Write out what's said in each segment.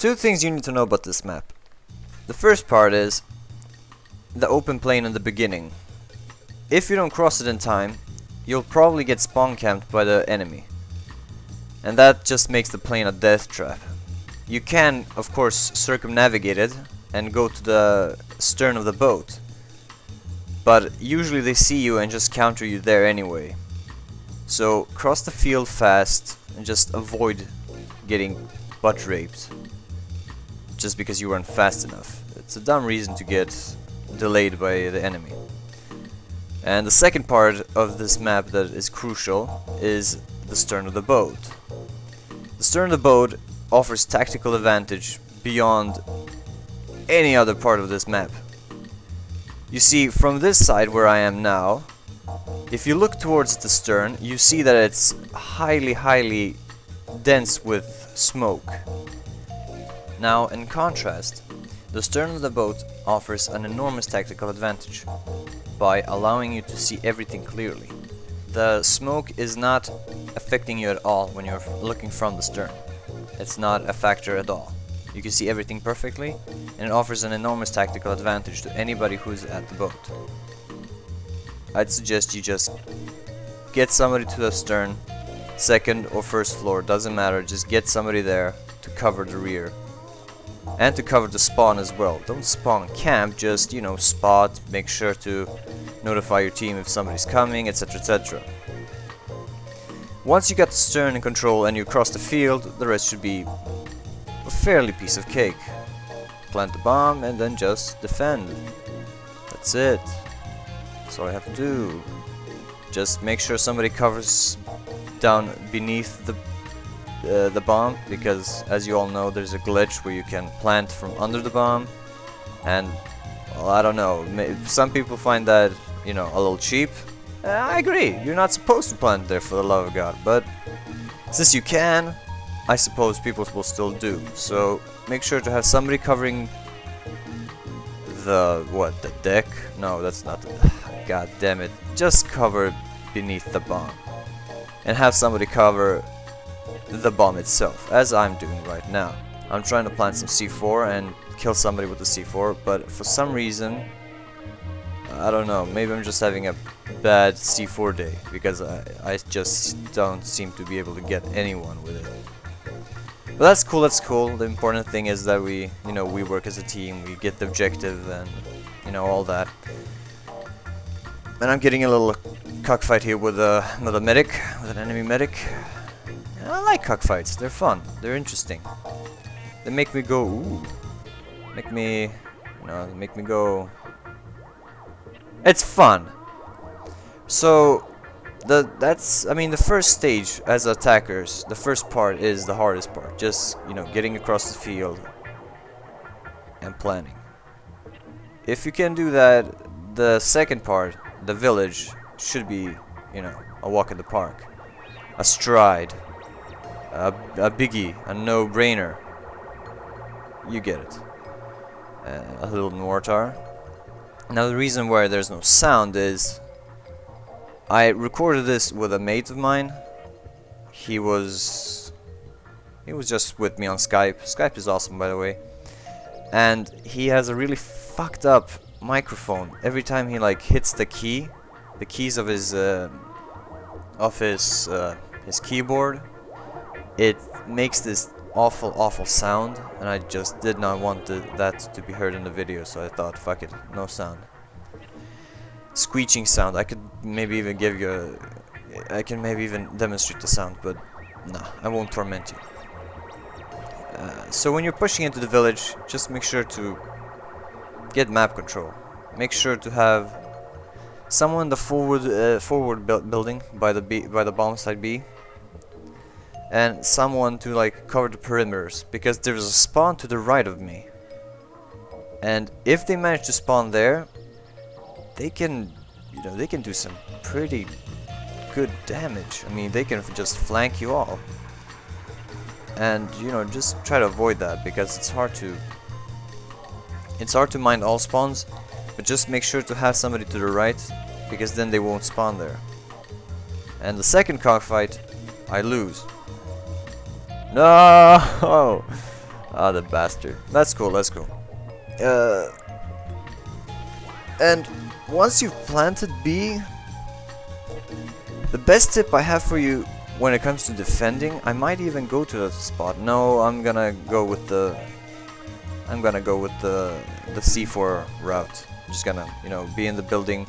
Two things you need to know about this map. The first part is the open plain in the beginning. If you don't cross it in time, you'll probably get spawn camped by the enemy. And that just makes the plane a death trap. You can, of course, circumnavigate it and go to the stern of the boat. But usually they see you and just counter you there anyway. So cross the field fast and just avoid getting butt raped just because you weren't fast enough. It's a dumb reason to get delayed by the enemy. And the second part of this map that is crucial is the stern of the boat. The stern of the boat offers tactical advantage beyond any other part of this map. You see, from this side where I am now, if you look towards the stern, you see that it's highly dense with smoke. Now, in contrast, the stern of the boat offers an enormous tactical advantage by allowing you to see everything clearly. The smoke is not affecting you at all when you're looking from the stern. It's not a factor at all. You can see everything perfectly, and it offers an enormous tactical advantage to anybody who's at the boat. I'd suggest you just get somebody to the stern, second or first floor, doesn't matter, just get somebody there to cover the rear. And to cover the spawn as well. Don't spawn camp, just, you know, spot, make sure to notify your team if somebody's coming, etc, etc. Once you got the stern in control and you cross the field, the rest should be a fairly piece of cake. Plant the bomb and then just defend. That's it. That's all I have to do. Just make sure somebody covers down beneath the bomb, because as you all know, there's a glitch where you can plant from under the bomb, and well, I don't know, some people find that, you know, a little cheap. I agree, you're not supposed to plant there, for the love of God, but since you can, I suppose people will still do. So make sure to have somebody covering the deck? No, that's not the, god damn it. Just cover beneath the bomb and have somebody cover the bomb itself, as I'm doing right now. I'm trying to plant some C4 and kill somebody with the C4, but for some reason, I don't know, maybe I'm just having a bad C4 day, because I just don't seem to be able to get anyone with it. But that's cool, that's cool. The important thing is that we work as a team, we get the objective, and, you know, all that. And I'm getting a little cockfight here with another medic, with an enemy medic. And I like cockfights, they're fun, they're interesting. They make me go, ooh. Make me go. It's fun. So the first stage as attackers, the first part is the hardest part. Just, you know, getting across the field and planning. If you can do that, the second part, the village, should be, you know, a walk in the park, a stride, a biggie, a no-brainer. You get it. A little mortar. Now the reason why there's no sound is I recorded this with a mate of mine. He was just with me on Skype. Skype is awesome, by the way. And he has a really fucked up microphone. Every time he like hits the keys of his keyboard, it makes this awful sound, and I just did not want that to be heard in the video, so I thought, fuck it, no sound. Screeching sound. I could maybe even give you I can maybe even demonstrate the sound, but nah, I won't torment you. So when you're pushing into the village, just make sure to get map control. Make sure to have someone in the forward building by the bomb site B, and someone to like cover the perimeters, because there's a spawn to the right of me, and if they manage to spawn there, they can, you know, they can do some pretty good damage. I mean, they can just flank you all, and you know, just try to avoid that, because it's hard to mind all spawns, but just make sure to have somebody to the right, because then they won't spawn there. And the second cockfight, I lose. No! Ah, the bastard. That's cool, that's cool. And once you've planted B, the best tip I have for you when it comes to defending, I might even go to that spot. No, I'm gonna go with the the C4 route. I'm just gonna, you know, be in the building,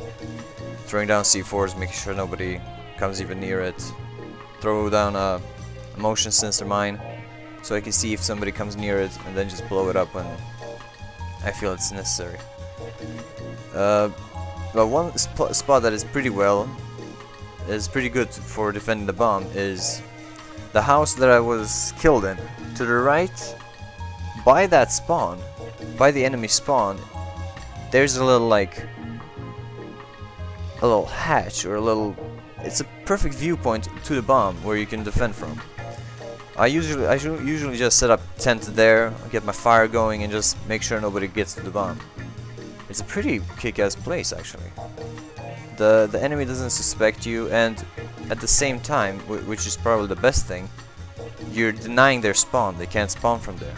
throwing down C4s, making sure nobody comes even near it. Throw down a motion sensor mine, so I can see if somebody comes near it, and then just blow it up when I feel it's necessary. But one spot that is pretty good for defending the bomb is the house that I was killed in. To the right, by that spawn, by the enemy spawn, there's a little hatch or a little. It's a perfect viewpoint to the bomb where you can defend from. I usually just set up tent there, get my fire going, and just make sure nobody gets to the bomb. It's a pretty kick-ass place, actually. The enemy doesn't suspect you, and at the same time, which is probably the best thing, you're denying their spawn. They can't spawn from there.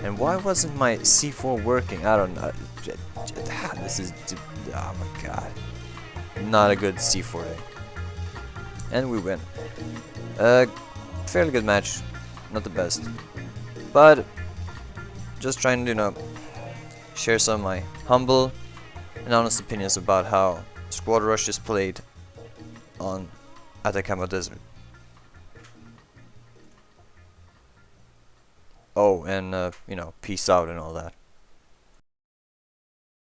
And why wasn't my C4 working? I don't know. This is, oh my god, not a good C4 day. And we win. Fairly good match, not the best, but just trying to, you know, share some of my humble and honest opinions about how Squad Rush is played on Atacama Desert. Oh, and you know, peace out and all that.